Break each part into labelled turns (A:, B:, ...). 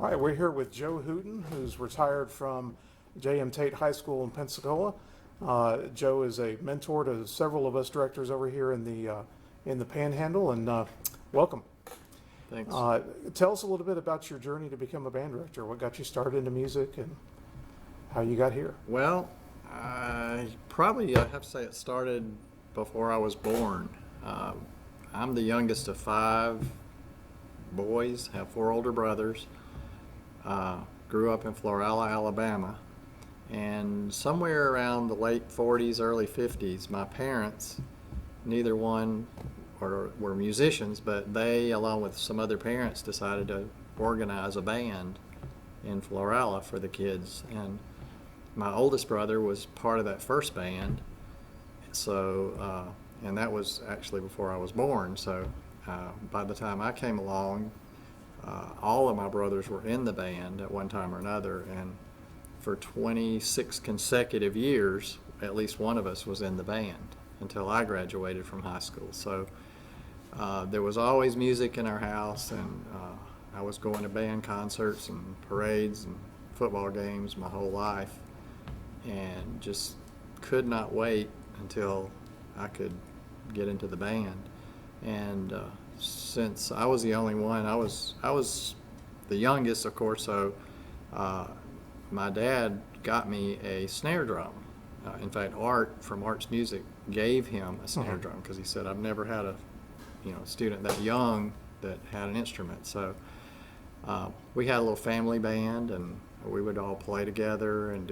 A: All right, we're here with Joe Hooten, who's retired from J.M. Tate High School in Pensacola. Joe is a mentor to several of us directors over here in the Panhandle, and welcome.
B: Thanks.
A: Tell us a little bit about your journey to become a band director. What got you started into music, and how you got here?
B: Well, I have to say it started before I was born. I'm the youngest of 5 boys, have 4 older brothers. Grew up in Florala, Alabama, and somewhere around the late 40s, early 50s, my parents, neither one were musicians, but they, along with some other parents, decided to organize a band in Florala for the kids. And my oldest brother was part of that first band, so and that was actually before I was born. So by the time I came along, all of my brothers were in the band at one time or another, and for 26 consecutive years, at least one of us was in the band until I graduated from high school. So there was always music in our house, and I was going to band concerts and parades and football games my whole life, and just could not wait until I could get into the band. And since I was the only one, I was the youngest, of course, so my dad got me a snare drum. In fact, Art from Art's Music gave him a snare drum because he said, I've never had a student that young that had an instrument. So we had a little family band, and we would all play together and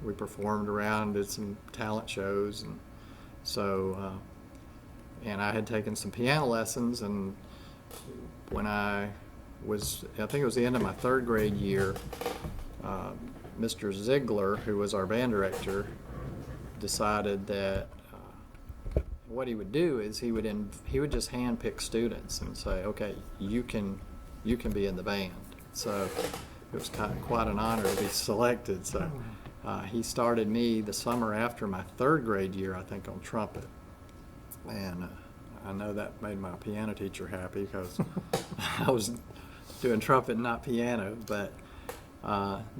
B: we performed around, did some talent shows, and so and I had taken some piano lessons, and when I think it was the end of my 3rd grade year, Mr. Ziegler, who was our band director, decided that what he would do is he would just handpick students and say, okay, you can be in the band. So it was quite an honor to be selected. So he started me the summer after my 3rd grade year, I think, on trumpet. And I know that made my piano teacher happy because I was doing trumpet and not piano, but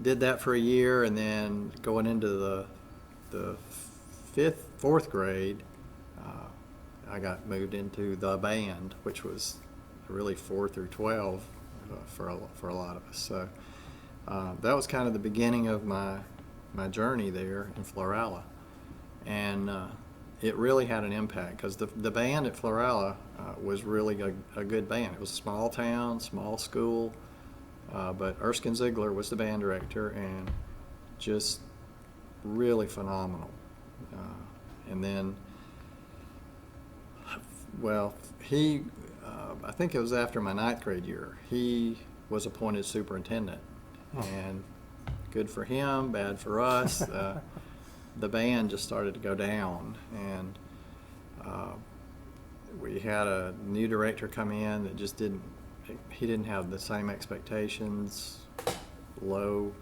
B: did that for a year, and then going into the 4th grade, I got moved into the band, which was really 4 through 12 for a lot of us. So that was kind of the beginning of my journey there in Florala, and it really had an impact because the band at Florala was really a good band. It was a small town, small school, but Erskine Ziegler was the band director, and just really phenomenal. And then, well, I think it was after my 9th grade year, he was appointed superintendent, and good for him, bad for us. The band just started to go down, and we had a new director come in that just didn't have the same expectations, low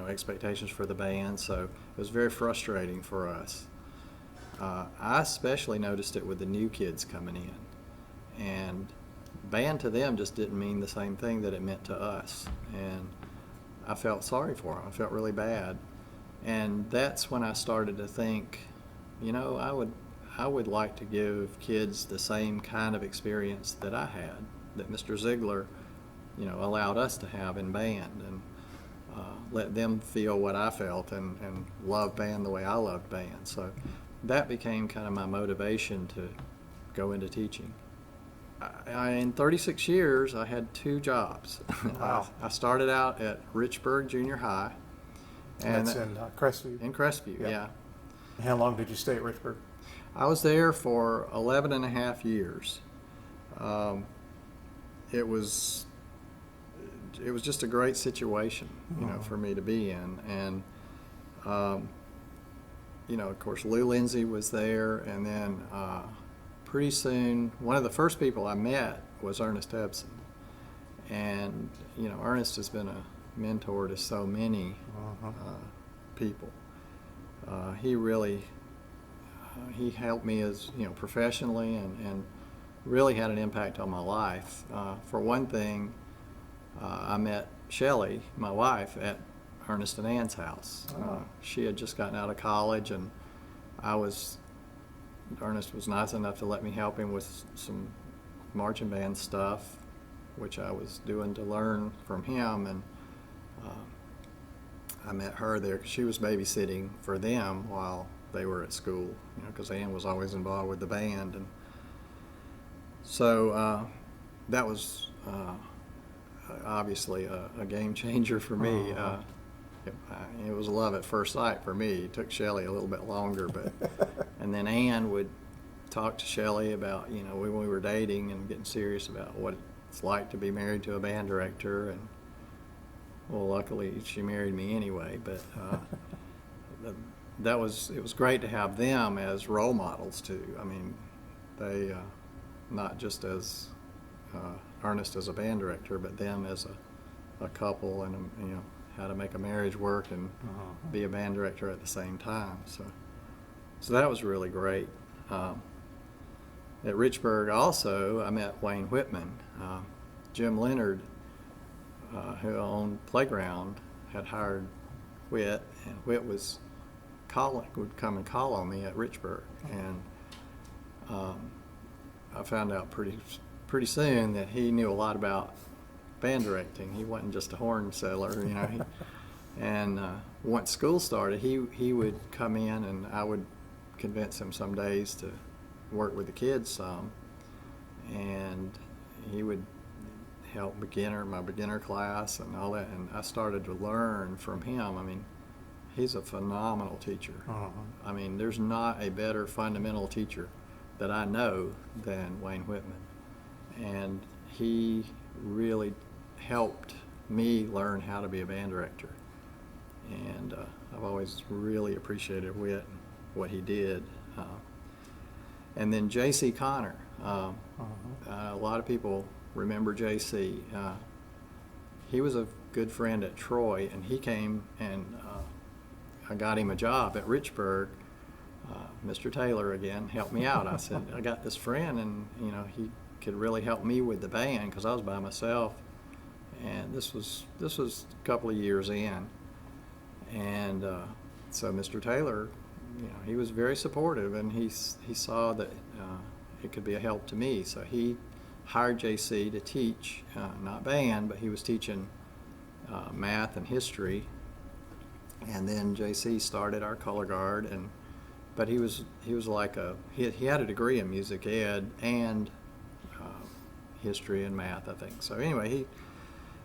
B: expectations for the band, so it was very frustrating for us. I especially noticed it with the new kids coming in, and band to them just didn't mean the same thing that it meant to us, and I felt sorry for them. I felt really bad. And that's when I started to think, I would like to give kids the same kind of experience that I had, that Mr. Ziegler, allowed us to have in band, and let them feel what I felt and love band the way I loved band. So that became kind of my motivation to go into teaching. In 36 years, I had 2 jobs.
A: Wow.
B: I started out at Richburg Junior High.
A: And that's in Crestview?
B: In Crestview, yeah.
A: How long did you stay at Richburg?
B: I was there for 11 and a half years. It was just a great situation, for me to be in. And, of course, Lou Lindsay was there, and then pretty soon, one of the first people I met was Ernest Ebsen. And, Ernest has been a mentor to so many people. He really he helped me as professionally, and really had an impact on my life. For one thing, I met Shelley, my wife, at Ernest and Ann's house. She had just gotten out of college, and Ernest was nice enough to let me help him with some marching band stuff, which I was doing to learn from him, and I met her there because she was babysitting for them while they were at school, because Ann was always involved with the band. And so that was obviously a game changer for me. It was love at first sight for me. It took Shelley a little bit longer, but and then Ann would talk to Shelley about, when we were dating and getting serious about what it's like to be married to a band director. And well, luckily she married me anyway, but it was great to have them as role models too. I mean, they not just as Ernest as a band director, but them as a couple, and how to make a marriage work and be a band director at the same time. So that was really great. At Richburg also, I met Wayne Whitman. Jim Leonard, who owned Playground, had hired Whit, and Whit would come and call on me at Richburg. And I found out pretty soon that he knew a lot about band directing. He wasn't just a horn seller, And once school started, he would come in, and I would convince him some days to work with the kids some, and he would help my beginner class and all that, and I started to learn from him. I mean, he's a phenomenal teacher. I mean, there's not a better fundamental teacher that I know than Wayne Whitman, and he really helped me learn how to be a band director. And I've always really appreciated Whit and what he did. And then J.C. Connor. A lot of people remember J.C. He was a good friend at Troy, and he came and I got him a job at Richburg. Mr. Taylor again helped me out. I said, I got this friend, and he could really help me with the band because I was by myself. And this was a couple of years in, and so Mr. Taylor, he was very supportive, and he saw that it could be a help to me. So he hired JC to teach, not band, but he was teaching math and history. And then JC started our color guard, but he was like he had a degree in music ed and history and math, I think. So anyway,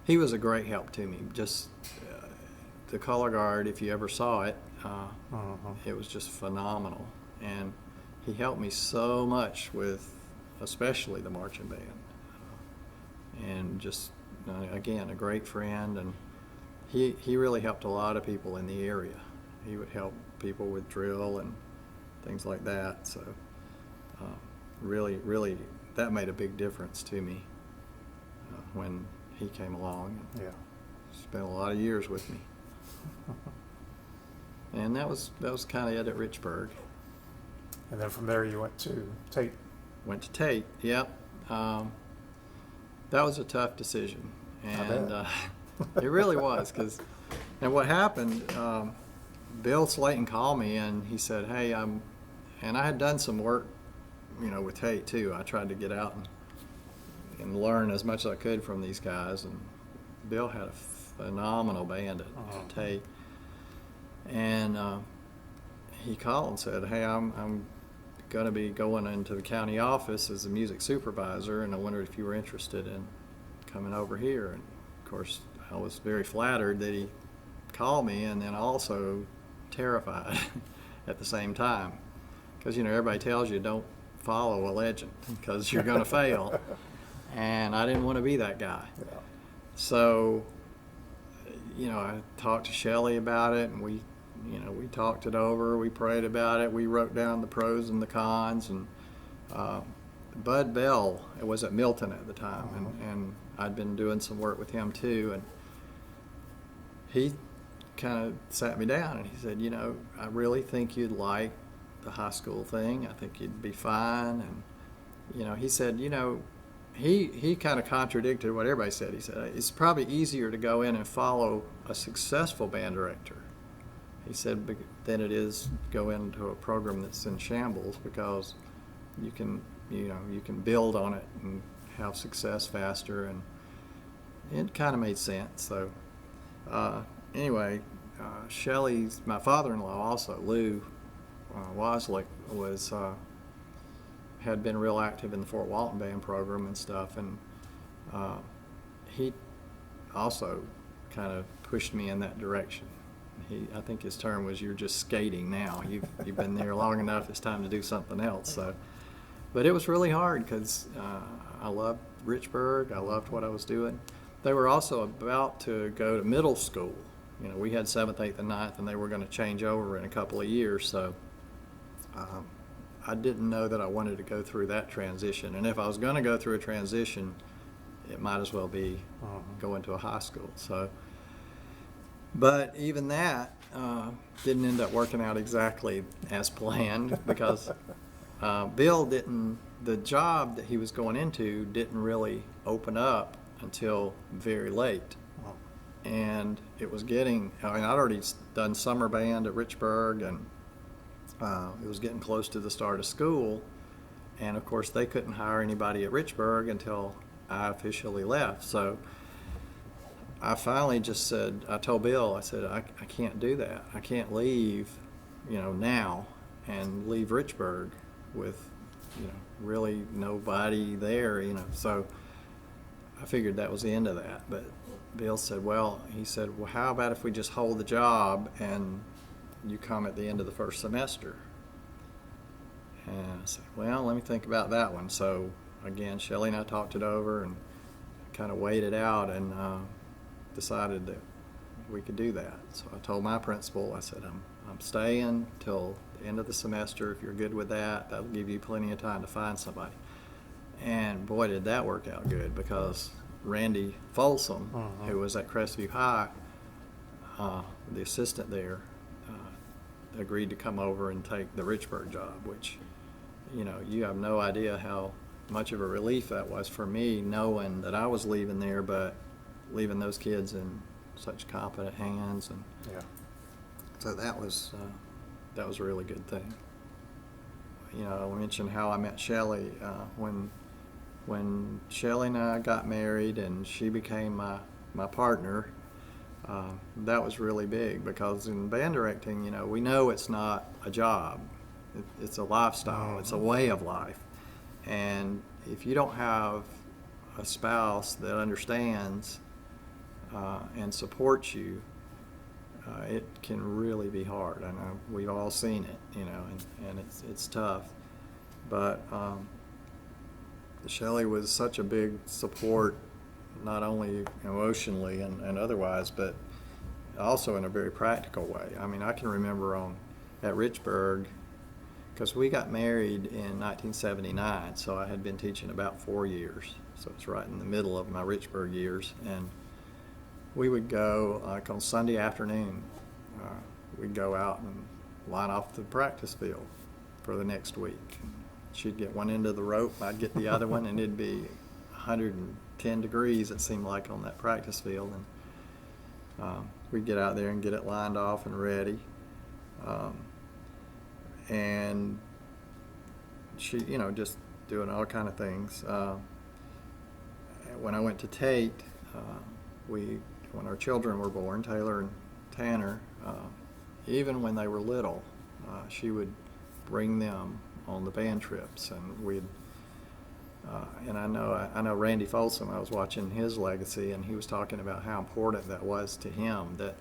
B: he was a great help to me. Just the color guard, if you ever saw it, it was just phenomenal. And he helped me so much with, especially the marching band. And just, again, a great friend. And he really helped a lot of people in the area. He would help people with drill and things like that. So really, that made a big difference to me when he came along.
A: Yeah.
B: Spent a lot of years with me. And that was kind of it at Richburg.
A: And then from there you went to Tate.
B: Went to Tate, yep. That was a tough decision. And it really was. And what happened, Bill Slayton called me and he said, hey, and I had done some work, with Tate too. I tried to get out and learn as much as I could from these guys. And Bill had a phenomenal band at Tate. And he called and said, hey, I'm going to be going into the county office as a music supervisor, and I wondered if you were interested in coming over here. And of course, I was very flattered that he called me, and then also terrified at the same time. Because, everybody tells you don't follow a legend because you're going to fail. And I didn't want to be that guy. Yeah. So, I talked to Shelley about it, and we talked it over. We prayed about it. We wrote down the pros and the cons. And Bud Bell was at Milton at the time, and I'd been doing some work with him too. And he kind of sat me down and he said, I really think you'd like the high school thing. I think you'd be fine. And he said, he kind of contradicted what everybody said. He said it's probably easier to go in and follow a successful band director. He said than it is go into a program that's in shambles, because you can build on it and have success faster, and it kind of made sense. So anyway, Shelley's, my father-in-law also, Lou Waslick, had been real active in the Fort Walton band program and stuff, and he also kind of pushed me in that direction. I think his term was, "You're just skating now. You've been there long enough. It's time to do something else." So, but it was really hard because I loved Richburg. I loved what I was doing. They were also about to go to middle school. We had 7th, 8th, and 9th, and they were going to change over in a couple of years. So I didn't know that I wanted to go through that transition. And if I was going to go through a transition, it might as well be going to a high school. So, but even that didn't end up working out exactly as planned, because Bill the job that he was going into didn't really open up until very late. And it was I'd already done summer band at Richburg, and it was getting close to the start of school. And of course, they couldn't hire anybody at Richburg until I officially left. So I finally just said, I told Bill, I said, I can't do that. I can't leave, now and leave Richburg with, really nobody there, So I figured that was the end of that. But Bill said, well, how about if we just hold the job and you come at the end of the first semester? And I said, well, let me think about that one. So again, Shelley and I talked it over and kind of weighed it out, and decided that we could do that. So I told my principal, I said, I'm staying till the end of the semester. If you're good with that, that'll give you plenty of time to find somebody. And boy, did that work out good, because Randy Folsom, who was at Crestview High, the assistant there, agreed to come over and take the Richburg job, which, you have no idea how much of a relief that was for me, knowing that I was leaving there, but leaving those kids in such competent hands. And so that was a really good thing. I mentioned how I met Shelley. When Shelley and I got married and she became my partner, that was really big, because in band directing, we know it's not a job. It's a lifestyle. It's a way of life. And if you don't have a spouse that understands and supports you, it can really be hard. I know we've all seen it, and it's tough. But Shelley was such a big support, not only emotionally and otherwise, but also in a very practical way. I mean, I can remember at Richburg, because we got married in 1979, so I had been teaching about 4 years. So it's right in the middle of my Richburg years. And we would go, like on Sunday afternoon, we'd go out and line off the practice field for the next week. She'd get one end of the rope, I'd get the other one, and it'd be 110 degrees, it seemed like, on that practice field. And we'd get out there and get it lined off and ready. And she, just doing all kind of things. When I went to Tate, when our children were born, Taylor and Tanner, even when they were little, she would bring them on the band trips, and and I know Randy Folsom, I was watching his legacy, and he was talking about how important that was to him, that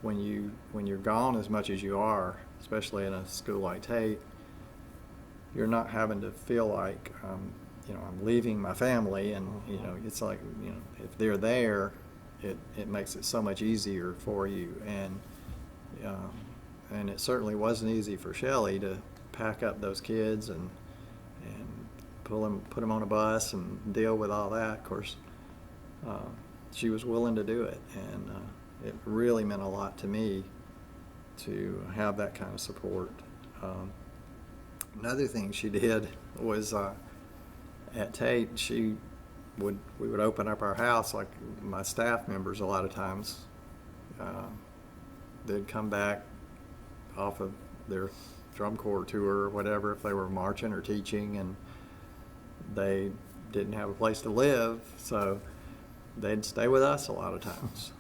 B: when you're gone as much as you are, especially in a school like Tate, you're not having to feel like I'm leaving my family, and it's like, if they're there, it makes it so much easier for you. And it certainly wasn't easy for Shelley to pack up those kids and put them on a bus and deal with all that. Of course, she was willing to do it, and it really meant a lot to me to have that kind of support. Another thing she did was at Tate, she we would open up our house, like my staff members a lot of times, they'd come back off of their drum corps tour or whatever, if they were marching or teaching, and they didn't have a place to live, so they'd stay with us a lot of times.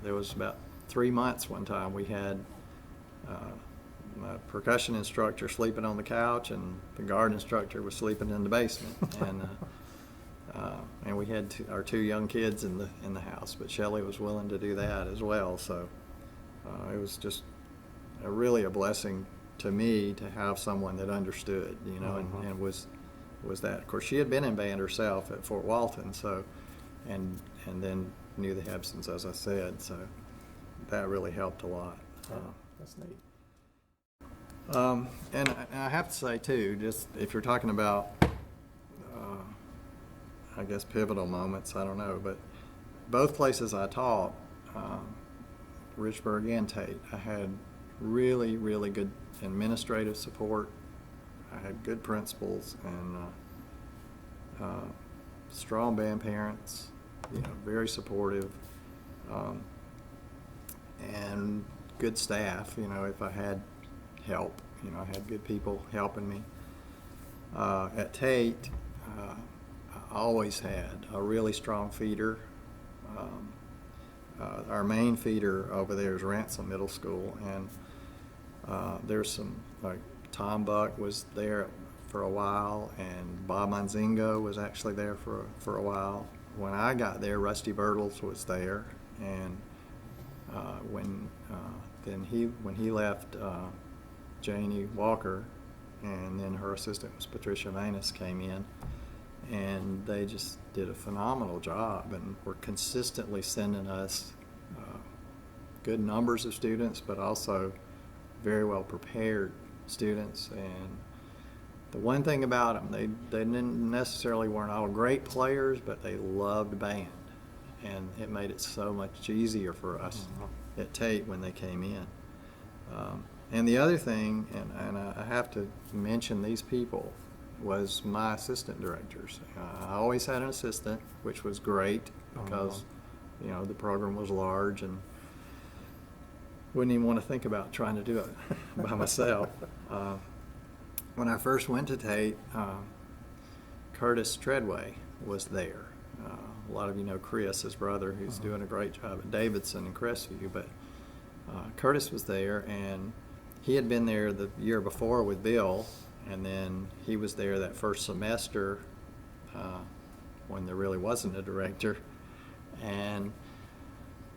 B: There was about 3 months one time we had my percussion instructor sleeping on the couch, and the guard instructor was sleeping in the basement, and we had our 2 young kids in the house. But Shelley was willing to do that as well, so it was just really a blessing to me to have someone that understood, you know, and was that. Of course, she had been in band herself at Fort Walton, so and then knew the Hebsons, as I said, so that really helped a lot.
A: That's neat.
B: And I have to say too, just if you're talking about, I guess pivotal moments, I don't know, but both places I taught, Richburg and Tate, I had really, really good administrative support. I had good principals and strong band parents, you know, very supportive, and good staff. You know, if I had help, you know, I had good people helping me. At Tate, I always had a really strong feeder. Our main feeder over there is Ransom Middle School, and there's some, like Tom Buck was there for a while, and Bob Manzingo was actually there for a while. When I got there, Rusty Birtles was there, and when he left, Janie Walker, and then her assistant was Patricia Manus, came in, and they just did a phenomenal job and were consistently sending us good numbers of students, but also very well prepared students. And the one thing about them, they didn't necessarily weren't all great players, but they loved band, and it made it so much easier for us at Tate when they came in. And the other thing, and I have to mention these people, was my assistant directors. I always had an assistant, which was great because you know, the program was large and wouldn't even want to think about trying to do it by myself. When I first went to Tate, Curtis Treadway was there. A lot of you know Chris, his brother, who's doing a great job at Davidson and Crestview, but Curtis was there, and he had been there the year before with Bill, and then he was there that first semester when there really wasn't a director. And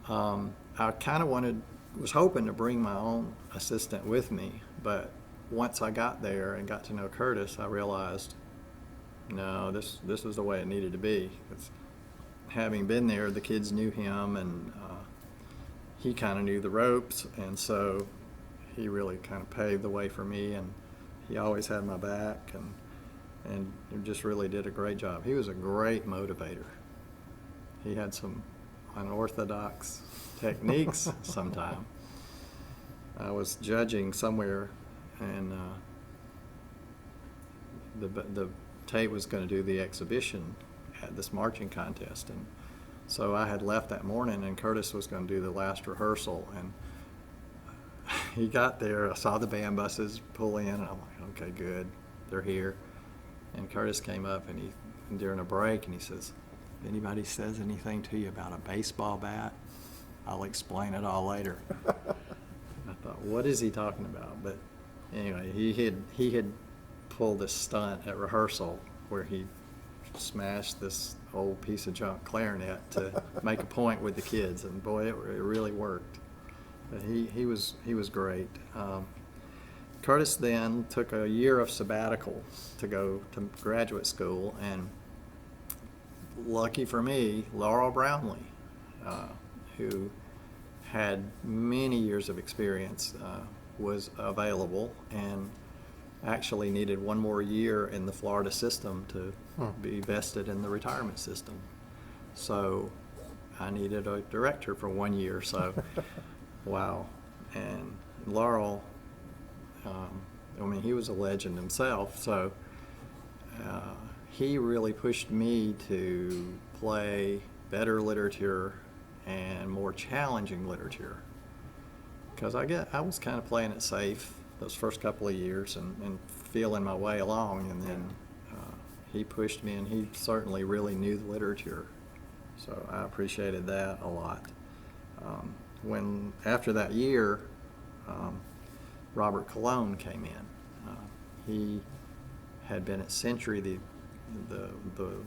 B: I kind of was hoping to bring my own assistant with me, but once I got there and got to know Curtis, I realized, no, this was the way it needed to be. It's, having been there, the kids knew him, and he kind of knew the ropes, and so he really kind of paved the way for me, and he always had my back, and just really did a great job. He was a great motivator. He had some unorthodox techniques sometimes. I was judging somewhere, and the Tate was going to do the exhibition at this marching contest, and so I had left that morning, and Curtis was going to do the last rehearsal, and he got there, I saw the band buses pull in, and I'm like, okay, good, they're here. And Curtis came up, and during a break, and he says, if anybody says anything to you about a baseball bat, I'll explain it all later. I thought, what is he talking about? But anyway, he had pulled this stunt at rehearsal where he smashed this old piece of junk clarinet to make a point with the kids, and boy, it really worked. But he was great. Curtis then took a year of sabbatical to go to graduate school, and lucky for me, Laurel Brownlee, who had many years of experience, was available and actually needed one more year in the Florida system to be vested in the retirement system. So I needed a director for 1 year, so wow. And Laurel, I mean, he was a legend himself, so he really pushed me to play better literature and more challenging literature. Because I was kind of playing it safe those first couple of years and feeling my way along, and then he pushed me, and he certainly really knew the literature. So I appreciated that a lot. When after that year, Robert Cologne came in. He had been at Century the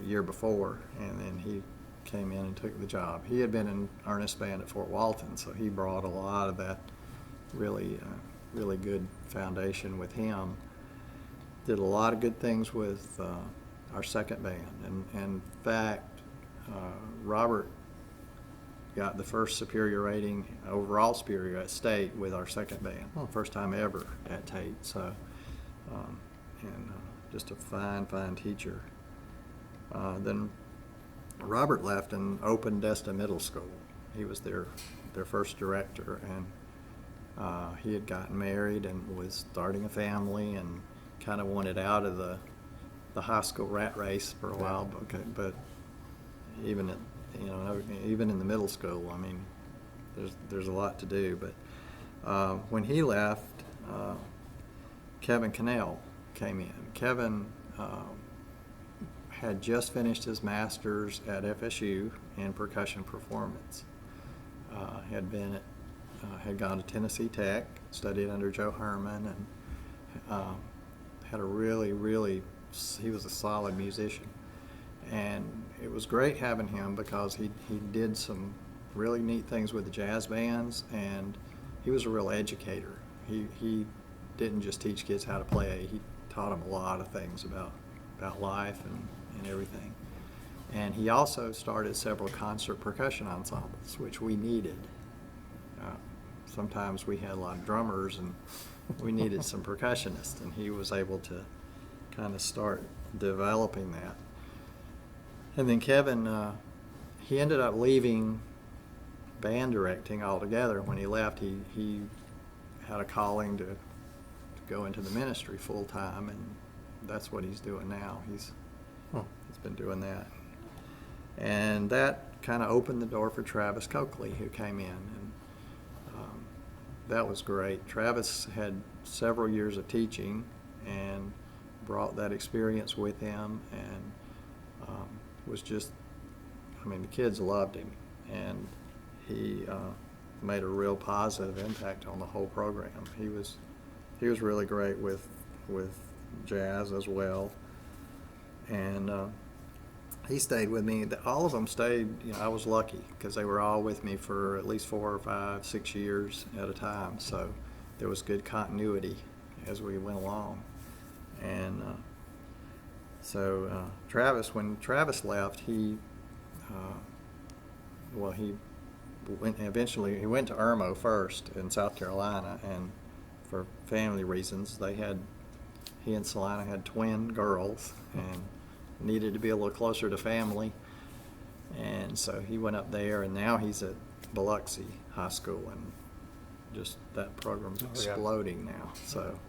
B: year before, and then he came in and took the job. He had been in earnest band at Fort Walton, so he brought a lot of that really good foundation with him. Did a lot of good things with our second band, and in fact, Robert got the first superior rating, overall superior at state with our second band. First time ever at Tate. So, just a fine teacher. Then Robert left and opened Desta Middle School. He was their first director, and he had gotten married and was starting a family and kind of wanted out of the high school rat race for a while. But even in the middle school, I mean, there's a lot to do. But when he left, Kevin Cannell came in. Kevin had just finished his master's at FSU in percussion performance. Had gone to Tennessee Tech, studied under Joe Hooten, and had he was a solid musician. And it was great having him because he did some really neat things with the jazz bands, and he was a real educator. He didn't just teach kids how to play, he taught them a lot of things about life and everything. And he also started several concert percussion ensembles, which we needed. Sometimes we had a lot of drummers, and we needed some percussionists, and he was able to kind of start developing that. And then Kevin, he ended up leaving band directing altogether. When he left, he had a calling to go into the ministry full time, and that's what he's doing now. He's been doing that. And that kind of opened the door for Travis Coakley, who came in, and that was great. Travis had several years of teaching and brought that experience with him, and was just, the kids loved him, and he made a real positive impact on the whole program. He was really great with jazz as well, and he stayed with me. All of them stayed. I was lucky because they were all with me for at least 4 or 5, 6 years at a time. So there was good continuity as we went along. And Travis, when Travis left, he went to Irmo first in South Carolina, and for family reasons, he and Selina had twin girls and needed to be a little closer to family, and so he went up there, and now he's at Biloxi High School, and just that program's exploding now. So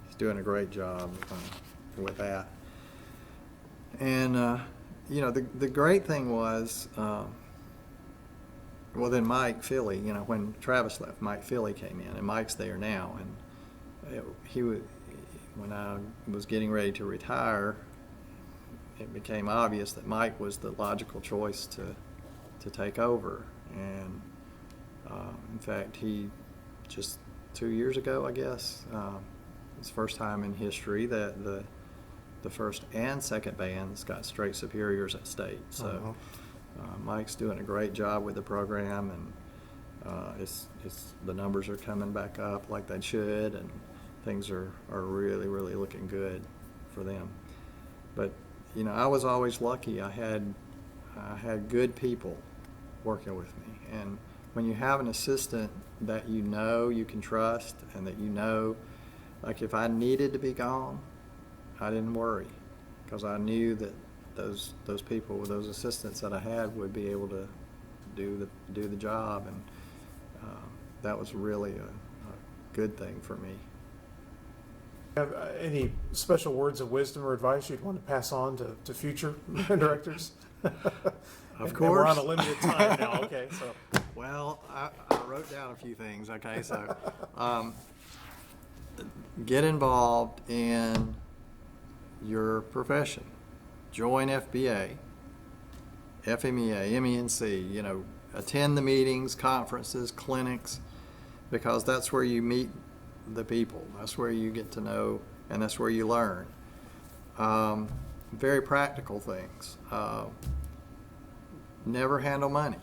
B: he's doing a great job with that. And the great thing was, then Mike Philly, when Travis left, Mike Philly came in, and Mike's there now, and when I was getting ready to retire, it became obvious that Mike was the logical choice to take over. And in fact, he just 2 years ago, I guess, it's the first time in history that the first and second bands got straight superiors at state. So Mike's doing a great job with the program, and the numbers are coming back up like they should, and things are really looking good for them. But I was always lucky. I had good people working with me, and when you have an assistant that you can trust, and that like if I needed to be gone, I didn't worry, because I knew that those people, those assistants that I had, would be able to do the job, and that was really a good thing for me.
A: Have any special words of wisdom or advice you'd want to pass on to future directors?
B: Of
A: And we're on
B: course.
A: a limited time now, okay, so.
B: Well, I wrote down a few things, okay, so, get involved in your profession. Join FBA, FMEA, MENC, you know, attend the meetings, conferences, clinics, because that's where you meet the people. That's where you get to know, and that's where you learn. Very practical things. Never handle money.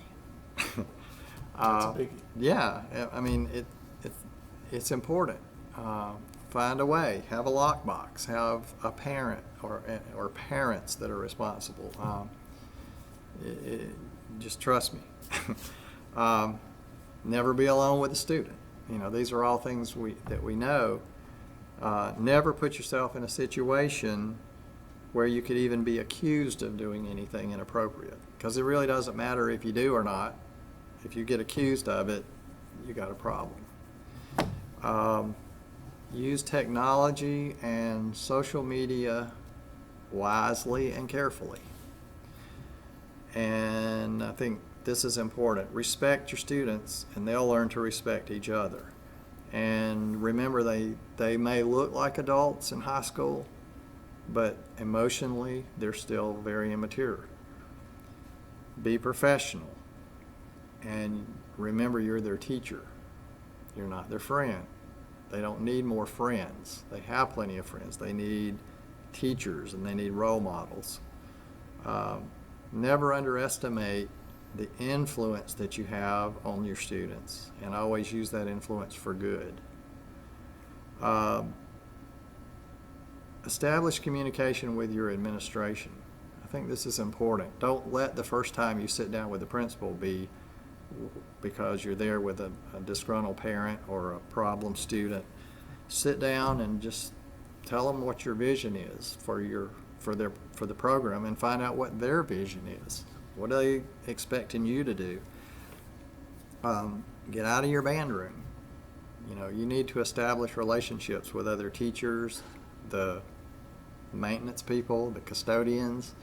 A: That's a biggie.
B: Yeah, I mean, it's important. Find a way. Have a lockbox. Have a parent or parents that are responsible. Just trust me. Never be alone with a student. You know, these are all things that we know. Never put yourself in a situation where you could even be accused of doing anything inappropriate, because it really doesn't matter if you do or not. If you get accused of it, you got a problem. Use technology and social media wisely and carefully. And I think this is important. Respect your students, and they'll learn to respect each other. And remember, they may look like adults in high school, but emotionally, they're still very immature. Be professional. And remember, you're their teacher. You're not their friend. They don't need more friends. They have plenty of friends. They need teachers, and they need role models. Never underestimate the influence that you have on your students, and always use that influence for good. Establish communication with your administration. I think this is important. Don't let the first time you sit down with the principal be because you're there with a disgruntled parent or a problem student. Sit down and just tell them what your vision is for the program, and find out what their vision is. What are they expecting you to do? Get out of your band room. You know, you need to establish relationships with other teachers, the maintenance people, the custodians,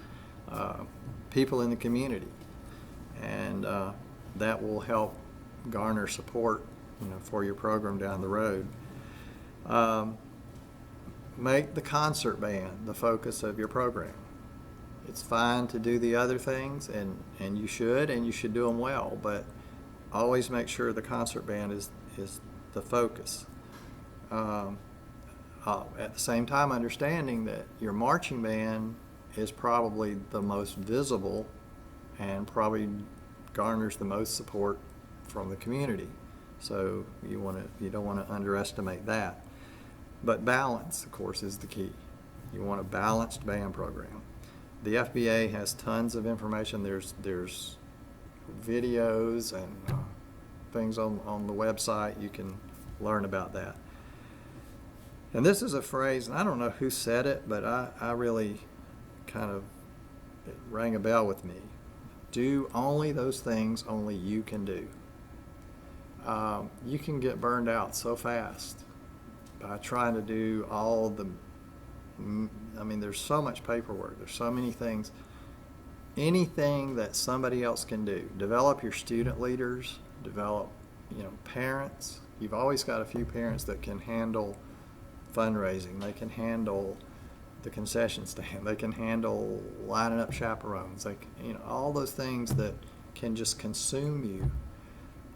B: people in the community, and that will help garner support, you know, for your program down the road. Make the concert band the focus of your program. It's fine to do the other things, and you should do them well, but always make sure the concert band is the focus. At the same time, understanding that your marching band is probably the most visible and probably garners the most support from the community. So you don't want to underestimate that. But balance, of course, is the key. You want a balanced band program. The FBA has tons of information. There's videos and things on the website. You can learn about that. And this is a phrase, and I don't know who said it, but I really it rang a bell with me. Do only those things only you can do. You can get burned out so fast by trying to do all the, there's so much paperwork, there's so many things. Anything that somebody else can do. Develop your student leaders, develop, parents. You've always got a few parents that can handle fundraising. They can handle the concession stand. They can handle lining up chaperones. All those things that can just consume you.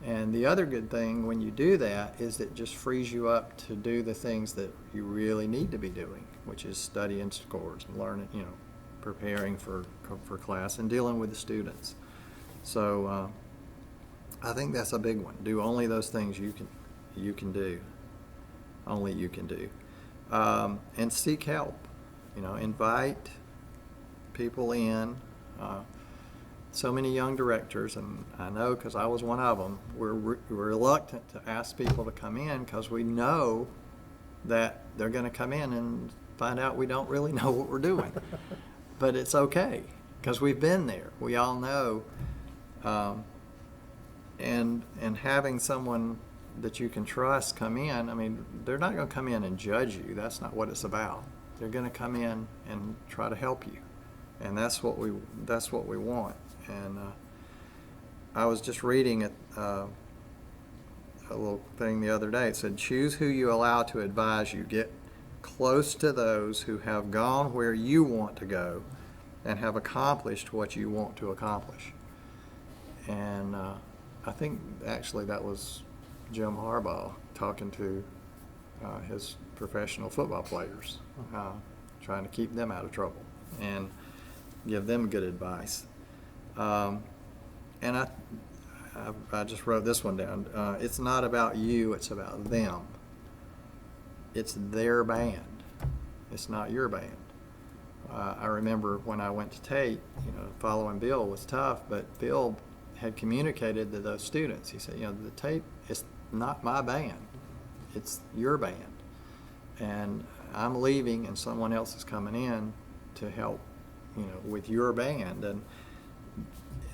B: And the other good thing when you do that is it just frees you up to do the things that you really need to be doing, which is studying scores and learning, preparing for class and dealing with the students. So I think that's a big one. Do only those things you can do. Only you can do. And seek help. Invite people in. So many young directors, and I know because I was one of them, we're reluctant to ask people to come in because we know that they're going to come in and find out we don't really know what we're doing. But it's okay because we've been there. We all know. And having someone that you can trust come in, they're not going to come in and judge you. That's not what it's about. They're going to come in and try to help you. and that's what we want. And I was just reading a little thing the other day. It said, choose who you allow to advise you. Get close to those who have gone where you want to go and have accomplished what you want to accomplish. And I think actually that was Jim Harbaugh talking to his professional football players, trying to keep them out of trouble and give them good advice. And I just wrote this one down. It's not about you, it's about them. It's their band. It's not your band. I remember when I went to Tate, following Bill was tough, but Bill had communicated to those students. He said, the Tate is not my band. It's your band. And I'm leaving and someone else is coming in to help, with your band. And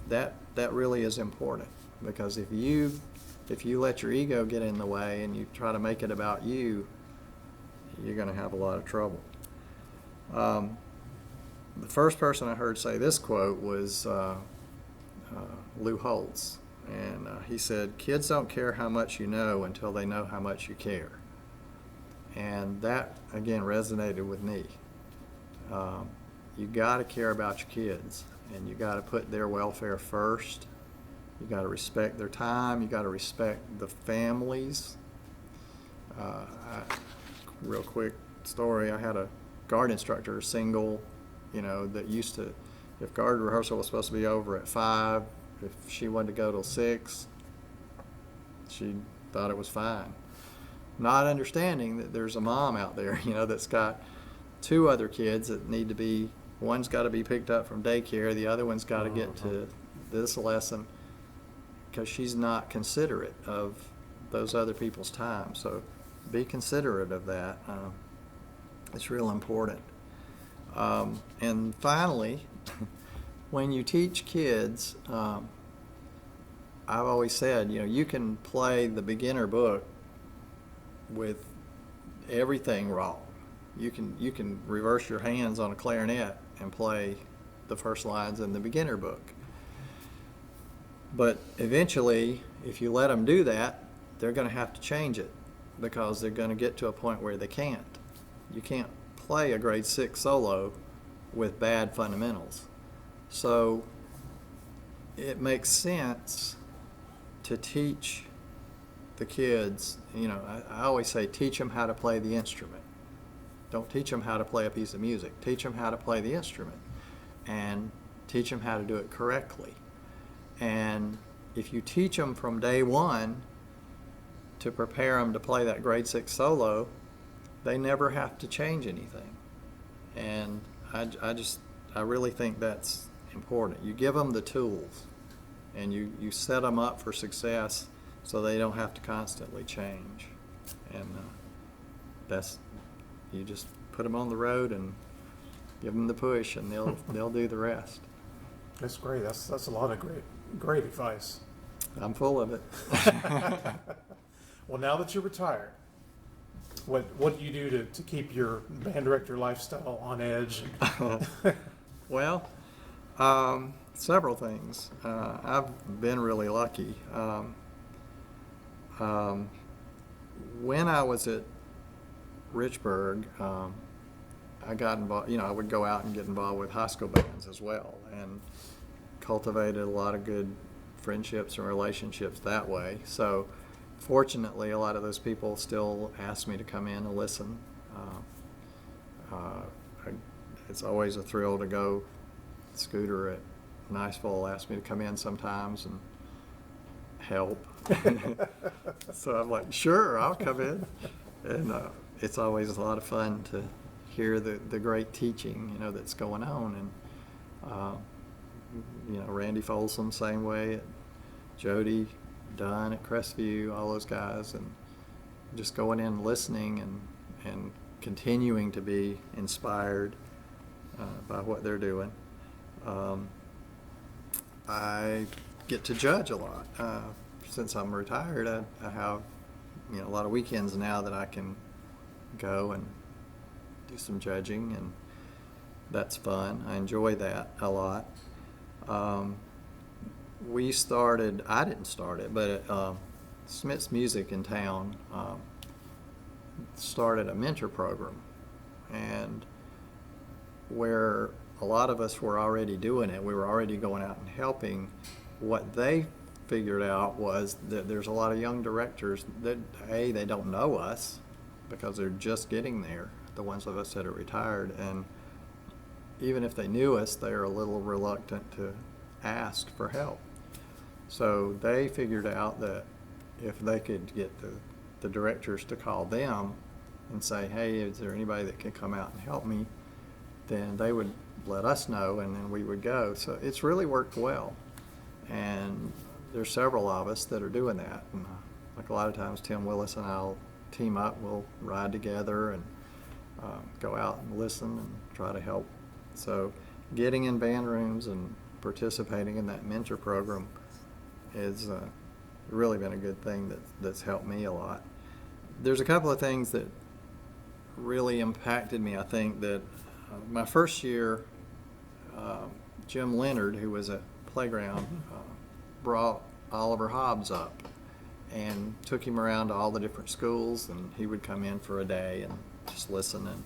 B: that really is important, because if you let your ego get in the way and you try to make it about you, you're going to have a lot of trouble. The first person I heard say this quote was Lou Holtz, and he said, kids don't care how much you know until they know how much you care. And that, again, resonated with me. You got to care about your kids, and you got to put their welfare first. You got to respect their time. You got to respect the families. Real quick story, I had a guard instructor, single, that used to, if guard rehearsal was supposed to be over at 5, if she wanted to go till 6, she thought it was fine. Not understanding that there's a mom out there, that's got 2 other kids that need to be, one's got to be picked up from daycare, the other one's got to get to this lesson, because she's not considerate of those other people's time. So be considerate of that. It's real important. And finally, when you teach kids, I've always said, you can play the beginner book with everything wrong. You can reverse your hands on a clarinet and play the first lines in the beginner book. But eventually, if you let them do that, they're going to have to change it, because they're going to get to a point where they can't. You can't play a grade 6 solo with bad fundamentals. So it makes sense to teach the kids, I always say, teach them how to play the instrument. Don't teach them how to play a piece of music. Teach them how to play the instrument, and teach them how to do it correctly. And if you teach them from day one to prepare them to play that grade 6 solo, they never have to change anything. And I really think that's important. You give them the tools, and you set them up for success so they don't have to constantly change. And you just put them on the road and give them the push, and they'll do the rest.
A: That's great. That's a lot of great advice.
B: I'm full of it.
A: Well, now that you're retired, what do you do to keep your band director lifestyle on edge?
B: Well, several things. I've been really lucky. When I was at Richburg, I got involved, I would go out and get involved with high school bands as well, and cultivated a lot of good friendships and relationships that way. So fortunately, a lot of those people still ask me to come in and listen. It's always a thrill to go. Scooter at Niceville asked me to come in sometimes and help. So I'm like, sure, I'll come in. And it's always a lot of fun to hear the great teaching, that's going on. And Randy Folsom, same way. Jody Dunn at Crestview, all those guys, and just going in and listening and continuing to be inspired by what they're doing. I get to judge a lot. Since I'm retired, I have a lot of weekends now that I can go and do some judging, and That's fun. I enjoy that a lot. I didn't start it, but Smith's Music in town started a mentor program, and where a lot of us were already doing it, we were already going out and helping. What they figured out was that there's a lot of young directors that, they don't know us because they're just getting there, the ones of us that are retired, and even if they knew us, they're a little reluctant to ask for help. So they figured out that if they could get the directors to call them and say, hey, is there anybody that can come out and help me, then they would let us know, and then we would go. So it's really worked well. And there's several of us that are doing that. And like a lot of times, Tim Willis and I'll team up, we'll ride together and go out and listen and try to help. So getting in band rooms and participating in that mentor program has really been a good thing that's helped me a lot. There's a couple of things that really impacted me. I think that my first year, Jim Leonard, who was at Playground, brought Oliver Hobbs up and took him around to all the different schools, and he would come in for a day and just listen. And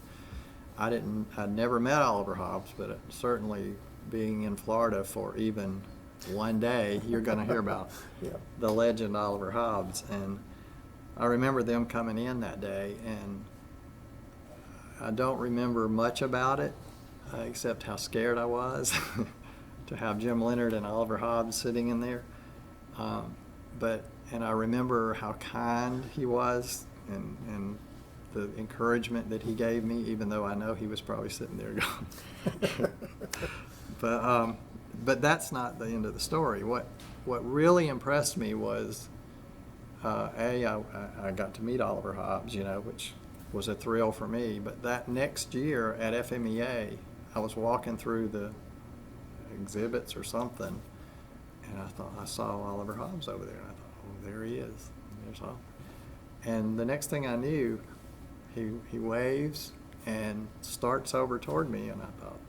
B: I'd never met Oliver Hobbs, but certainly being in Florida for even one day, you're going to hear about the legend Oliver Hobbs. And I remember them coming in that day, and I don't remember much about it, except how scared I was to have Jim Leonard and Oliver Hobbs sitting in there. And I remember how kind he was, and the encouragement that he gave me, even though I know he was probably sitting there going. But that's not the end of the story. What really impressed me was, I got to meet Oliver Hobbs, which was a thrill for me. But that next year at FMEA, I was walking through the exhibits or something, and I thought I saw Oliver Hobbs over there. And I thought, oh, there he is. There's Oliver. And the next thing I knew, he waves and starts over toward me, and I thought.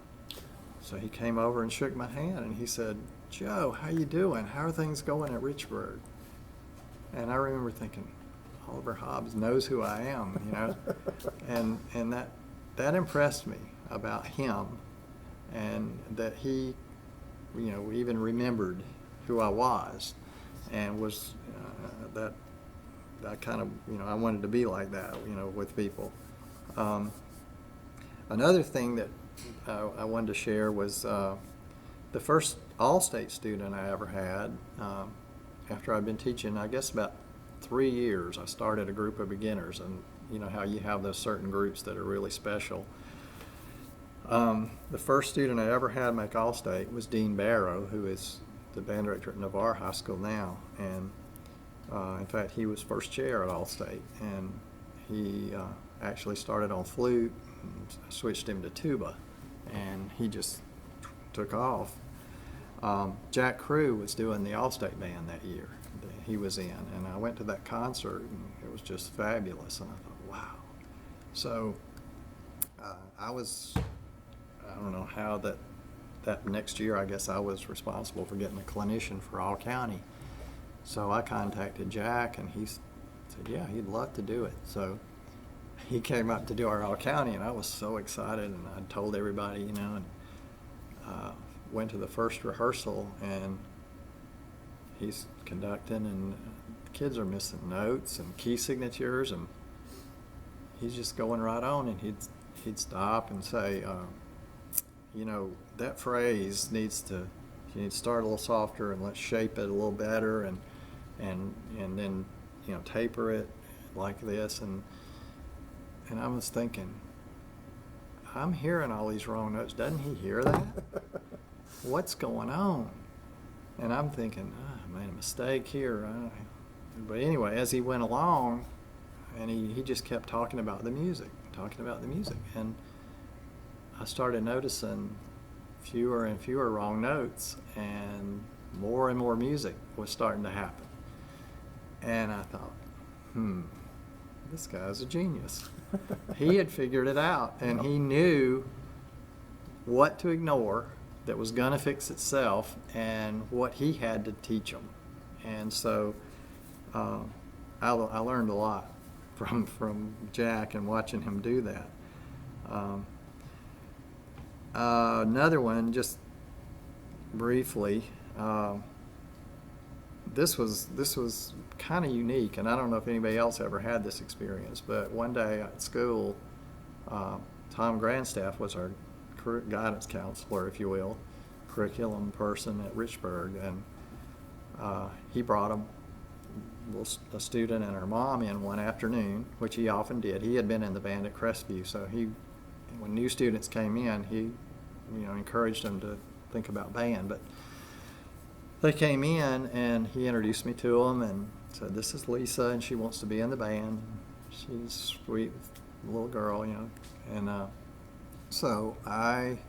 B: So he came over and shook my hand, and he said, Joe, how you doing? How are things going at Richburg? And I remember thinking, Oliver Hobbs knows who I am, and that impressed me about him, and that he, even remembered who I was, and was that kind of, I wanted to be like that, with people. Another thing that I wanted to share was the first all-state student I ever had. After I'd been teaching, I guess about 3 years, I started a group of beginners, and you know how you have those certain groups that are really special. The first student I ever had make all-state was Dean Barrow, who is the band director at Navarre High School now, and in fact he was first chair at all-state, and he actually started on flute and switched him to tuba, and he just took off. Jack Crew was doing the all-state band that year that he was in, and I went to that concert, and it was just fabulous, and I thought, wow. So I don't know how that next year, I guess I was responsible for getting a clinician for all county. So I contacted Jack, and he said, yeah, he'd love to do it. So he came up to do our all county, and I was so excited, and I told everybody, and went to the first rehearsal, and he's conducting, and kids are missing notes and key signatures, and he's just going right on, and he'd stop and say, that phrase you need to start a little softer, and let's shape it a little better, and then taper it like this, and I was thinking, I'm hearing all these wrong notes. Doesn't he hear that? What's going on? And I'm thinking, I made a mistake here. But anyway, as he went along, and he just kept talking about the music, and I started noticing fewer and fewer wrong notes, and more music was starting to happen. And I thought, this guy's a genius. He had figured it out, and he knew what to ignore that was going to fix itself and what he had to teach them. And so I learned a lot from Jack and watching him do that. Another one, just briefly, this was kind of unique, and I don't know if anybody else ever had this experience, but one day at school, Tom Grandstaff was our guidance counselor, if you will, curriculum person at Richburg, and he brought a student and her mom in one afternoon, which he often did. He had been in the band at Crestview, so when new students came in, he encouraged them to think about band. But they came in, and he introduced me to them and said, "This is Lisa, and she wants to be in the band. She's a sweet little girl, And so I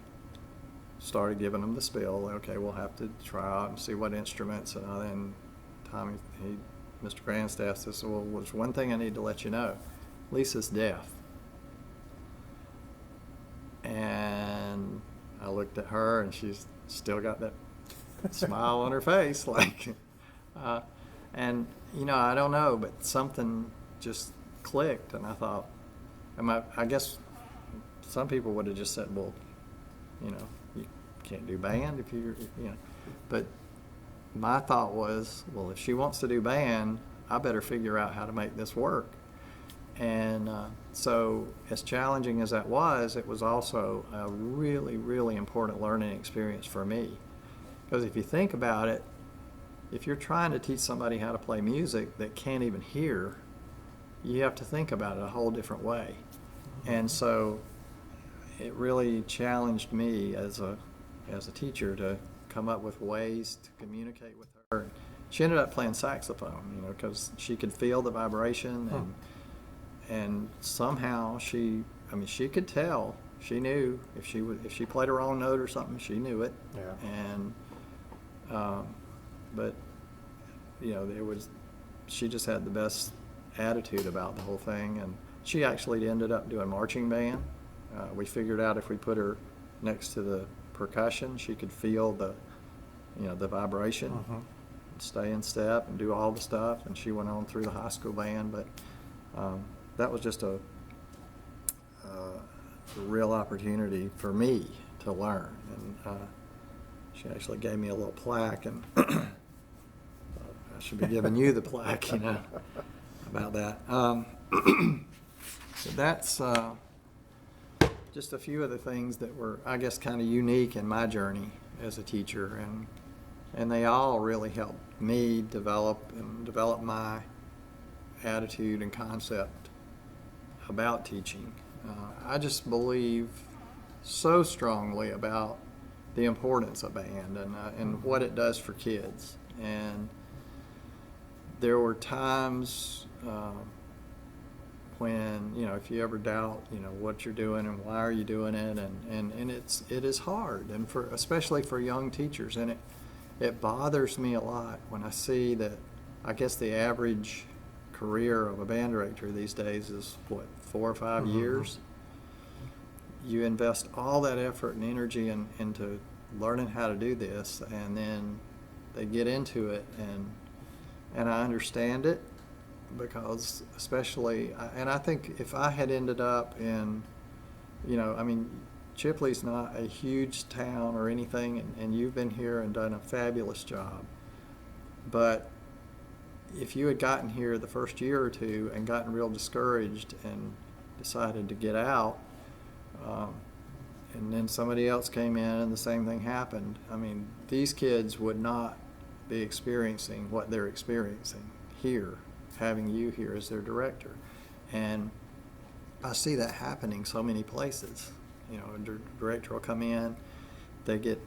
B: started giving them the spiel. Okay, we'll have to try out and see what instruments. And then Tommy, Mr. Grandstaff says, "Well, there's one thing I need to let you know. Lisa's deaf." And I looked at her, and she's still got that smile on her face, like, and I don't know, but something just clicked, and I thought, I guess some people would have just said, "Well, you can't do band if but my thought was, well, if she wants to do band, I better figure out how to make this work. And so as challenging as that was, it was also a really, really important learning experience for me. Because if you think about it, if you're trying to teach somebody how to play music that can't even hear, you have to think about it a whole different way. And so it really challenged me as a teacher to come up with ways to communicate with her. She ended up playing saxophone, because she could feel the vibration, and somehow she could tell. She knew if she played a wrong note or something, she knew it.
A: Yeah.
B: And but she just had the best attitude about the whole thing, and she actually ended up doing marching band. We figured out if we put her next to the percussion, she could feel the vibration, stay in step and do all the stuff, and she went on through the high school band. But that was just a real opportunity for me to learn, and she actually gave me a little plaque, and I should be giving you the plaque, about that. So that's just a few of the things that were, I guess, kind of unique in my journey as a teacher, and they all really helped me develop my attitude and concept about teaching. I just believe so strongly about the importance of band and what it does for kids. And there were times when, if you ever doubt, what you're doing and why are you doing it, and it is hard, and especially for young teachers, and it bothers me a lot when I see that. I guess the average career of a band director these days is 4 or 5 years. You invest all that effort and energy into learning how to do this, and then they get into it, and I understand it, because especially, and I think if I had ended up in, Chipley's not a huge town or anything, and you've been here and done a fabulous job, but if you had gotten here the first year or two and gotten real discouraged and decided to get out, and then somebody else came in and the same thing happened, these kids would not be experiencing what they're experiencing here, having you here as their director. And I see that happening so many places. A director will come in, they get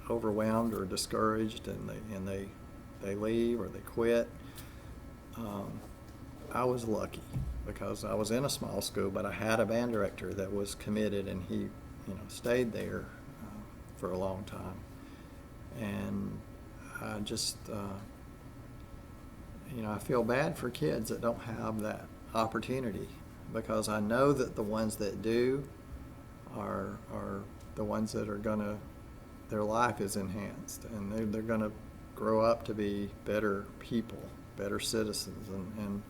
B: overwhelmed or discouraged, and they leave or they quit. I was lucky because I was in a small school, but I had a band director that was committed, and he stayed there for a long time. And I just I feel bad for kids that don't have that opportunity, because I know that the ones that do are the ones that are gonna, their life is enhanced, and they're gonna grow up to be better people, better citizens, and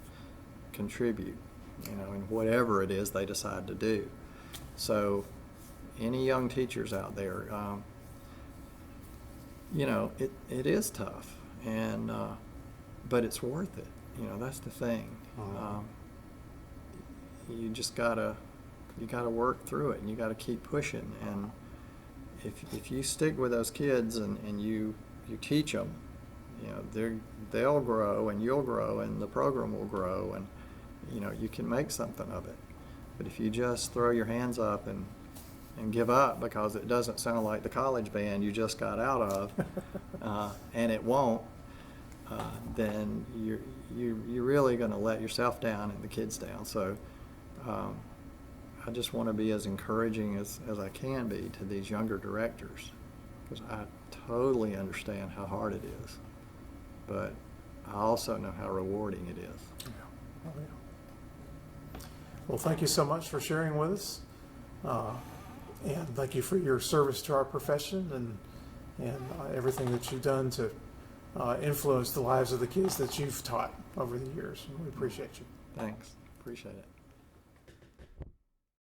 B: contribute, you know, in whatever it is they decide to do. So, any young teachers out there, you know, it is tough, and but it's worth it. You know, that's the thing. You just gotta work through it, and you gotta keep pushing. And if you stick with those kids and you teach them, you know, they'll grow, and you'll grow, and the program will grow, and you know, you can make something of it. But if you just throw your hands up and give up because it doesn't sound like the college band you just got out of, and it won't, then you're really going to let yourself down and the kids down. So I just want to be as encouraging as I can be to these younger directors, because I totally understand how hard it is, but I also know how rewarding it is.
A: Yeah. Oh, yeah. Well, thank you so much for sharing with us. And thank you for your service to our profession and everything that you've done to influence the lives of the kids that you've taught over the years. We appreciate you.
B: Thanks. Appreciate it.